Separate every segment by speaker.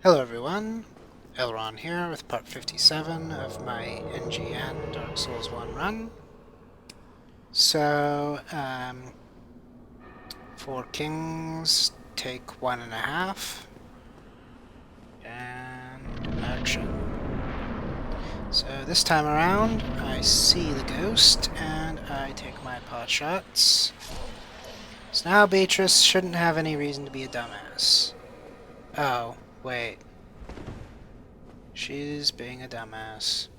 Speaker 1: Hello everyone, LRon here with part 57 of my NGN Dark Souls 1 run. So, 4 kings take 1.5, and action. So this time around, I see the ghost, and I take my pot shots. So now Beatrice shouldn't have any reason to be a dumbass. Oh, wait. She's being a dumbass.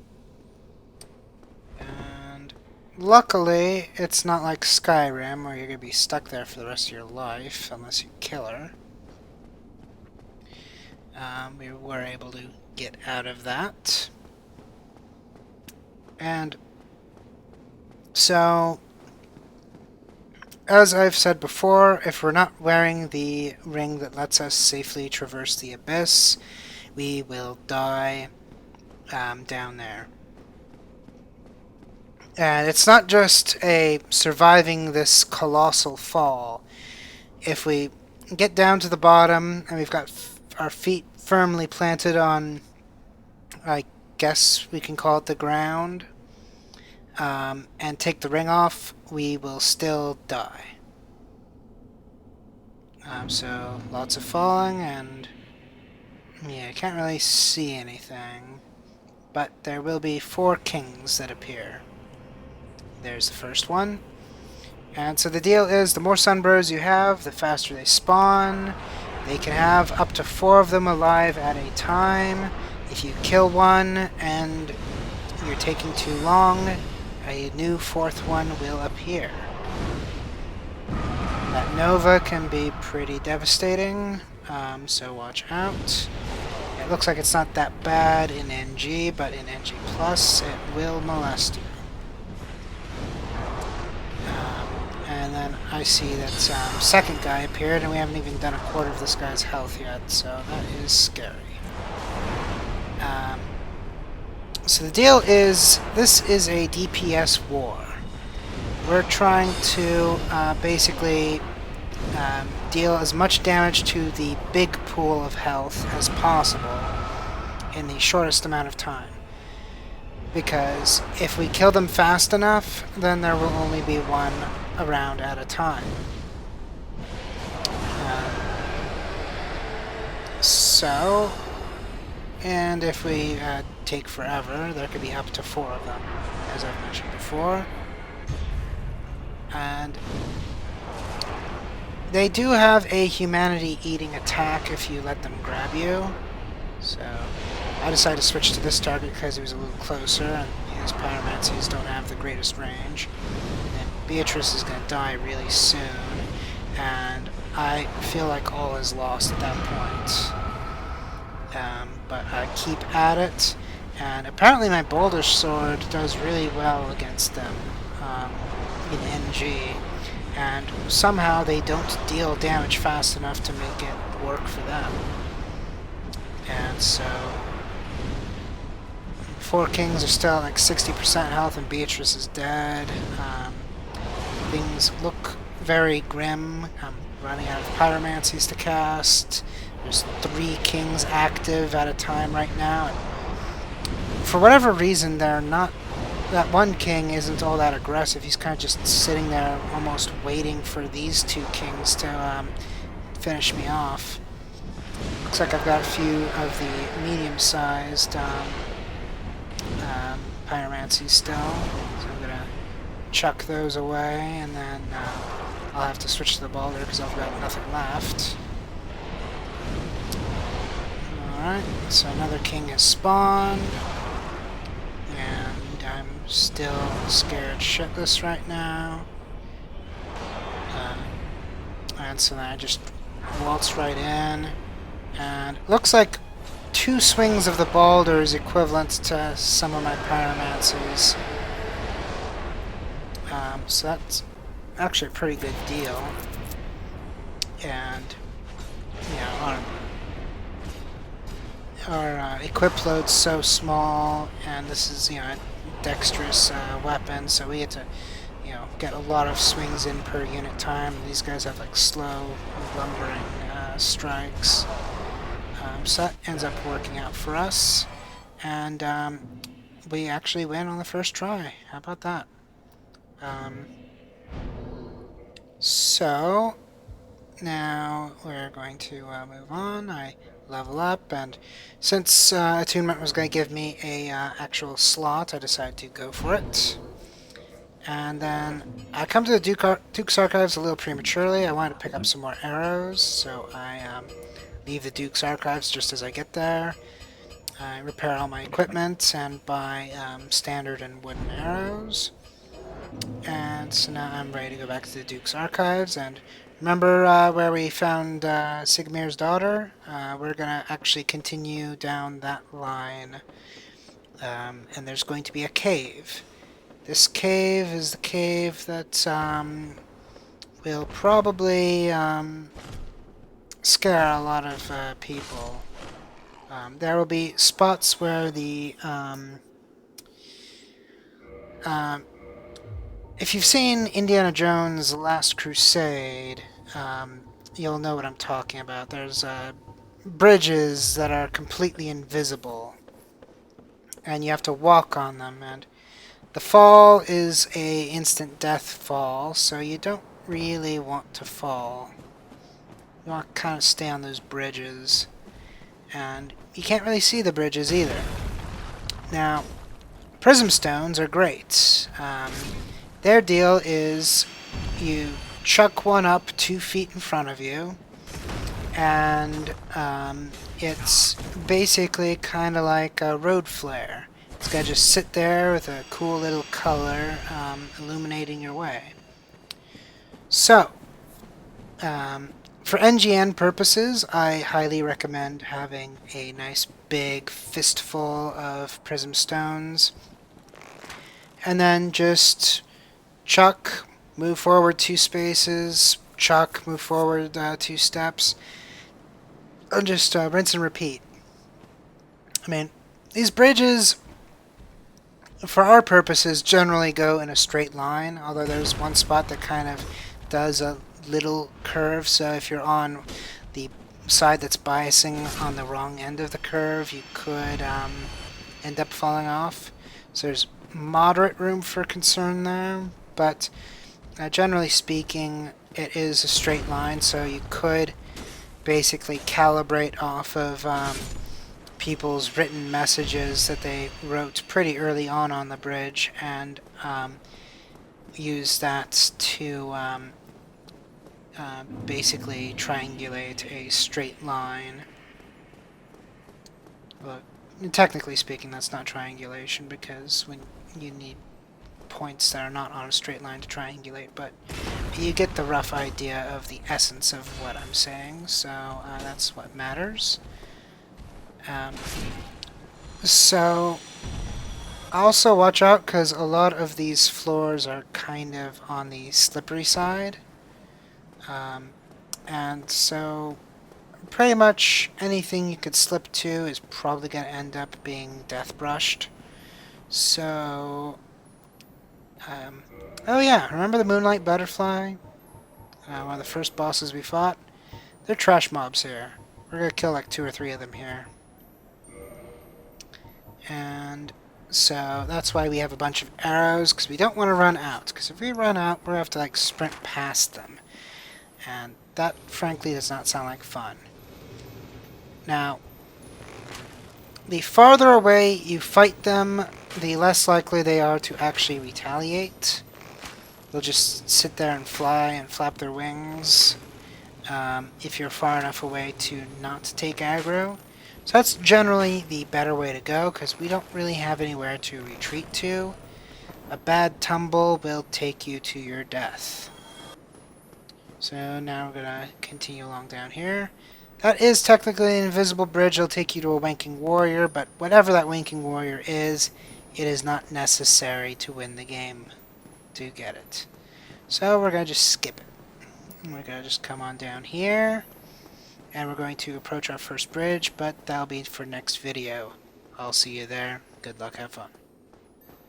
Speaker 1: And luckily, it's not like Skyrim where you're going to be stuck there for the rest of your life unless you kill her. We were able to get out of that. And so, as I've said before, if we're not wearing the ring that lets us safely traverse the abyss, we will die down there. And it's not just a surviving this colossal fall. If we get down to the bottom and we've got our feet firmly planted on, I guess we can call it the ground, and take the ring off, we will still die. So lots of falling, and yeah, I can't really see anything. But there will be 4 kings that appear. There's the first one. And so the deal is, the more Sunbros you have, the faster they spawn. They can have up to 4 of them alive at a time. If you kill one and you're taking too long, a new 4th one will appear. That Nova can be pretty devastating, so watch out. It looks like it's not that bad in NG, but in NG+, it will molest you. And then I see that second guy appeared, and we haven't even done a quarter of this guy's health yet, so that is scary. So the deal is, this is a DPS war. We're trying to basically deal as much damage to the big pool of health as possible in the shortest amount of time. Because if we kill them fast enough, then there will only be one around at a time. And if we take forever, there could be up to 4 of them, as I've mentioned before. And they do have a humanity-eating attack if you let them grab you. So I decided to switch to this target because he was a little closer, and his pyromancies don't have the greatest range. And Beatrice is going to die really soon, and I feel like all is lost at that point. But I keep at it, and apparently my boulder sword does really well against them in NG, and somehow they don't deal damage fast enough to make it work for them. And so 4 kings are still at like 60% health, and Beatrice is dead. Things look very grim. I'm running out of pyromancies to cast. There's 3 kings active at a time right now. And for whatever reason, they're not. That one king isn't all that aggressive. He's kind of just sitting there, almost waiting for these 2 kings to finish me off. Looks like I've got a few of the medium-sized pyromancies still, so I'm gonna chuck those away, and then I'll have to switch to the boulder because I've got nothing left. Alright, so another king has spawned, and I'm still scared shitless right now. And so then I just waltz right in, and it looks like 2 swings of the boulder is equivalent to some of my pyromancies. So that's actually a pretty good deal. And, you know, our equip load's so small, and this is, you know, a dexterous weapon, so we had to, you know, get a lot of swings in per unit time. These guys have like slow, lumbering strikes. So that ends up working out for us. And we actually win on the first try. How about that? So now we're going to move on. I level up, and since attunement was going to give me a actual slot, I decided to go for it. And then I come to the Duke's Archives a little prematurely. I wanted to pick up some more arrows, so I leave the Duke's Archives just as I get there. I repair all my equipment and buy standard and wooden arrows. And so now I'm ready to go back to the Duke's Archives. And remember where we found Sigmir's daughter? We're going to actually continue down that line. And there's going to be a cave. This cave is the cave that will probably scare a lot of people. There will be spots where the if you've seen Indiana Jones' The Last Crusade, you'll know what I'm talking about. There's bridges that are completely invisible, and you have to walk on them, and the fall is a instant death fall, so you don't really want to fall. You want to kind of stay on those bridges, and you can't really see the bridges either. Now, prism stones are great. Their deal is you chuck one up 2 feet in front of you, and it's basically kind of like a road flare. It's got to just sit there with a cool little color illuminating your way. So, for NGN purposes, I highly recommend having a nice big fistful of prism stones, and then just chuck, move forward 2 spaces, chuck, move forward 2 steps, and just rinse and repeat. I mean, these bridges, for our purposes, generally go in a straight line, although there's one spot that kind of does a little curve, so if you're on the side that's biasing on the wrong end of the curve, you could end up falling off. So there's moderate room for concern there, but generally speaking, it is a straight line, so you could basically calibrate off of people's written messages that they wrote pretty early on the bridge, and use that to basically triangulate a straight line. Well, technically speaking, that's not triangulation, because when you need points that are not on a straight line to triangulate, but you get the rough idea of the essence of what I'm saying, so that's what matters. So also watch out, because a lot of these floors are kind of on the slippery side, and so pretty much anything you could slip to is probably going to end up being death brushed. So oh yeah, remember the Moonlight Butterfly? One of the first bosses we fought? They're trash mobs here. We're gonna kill like 2 or 3 of them here. And so that's why we have a bunch of arrows, because we don't want to run out. Because if we run out, we're going to have to like sprint past them. And that frankly does not sound like fun. Now, the farther away you fight them, the less likely they are to actually retaliate. They'll just sit there and fly and flap their wings if you're far enough away to not take aggro. So that's generally the better way to go, because we don't really have anywhere to retreat to. A bad tumble will take you to your death. So now we're going to continue along down here. That is technically an invisible bridge. It'll take you to a Wanking Warrior, but whatever that Wanking Warrior is, it is not necessary to win the game to get it. So we're going to just skip it. And we're going to just come on down here, and we're going to approach our first bridge, but that'll be for next video. I'll see you there. Good luck, have fun.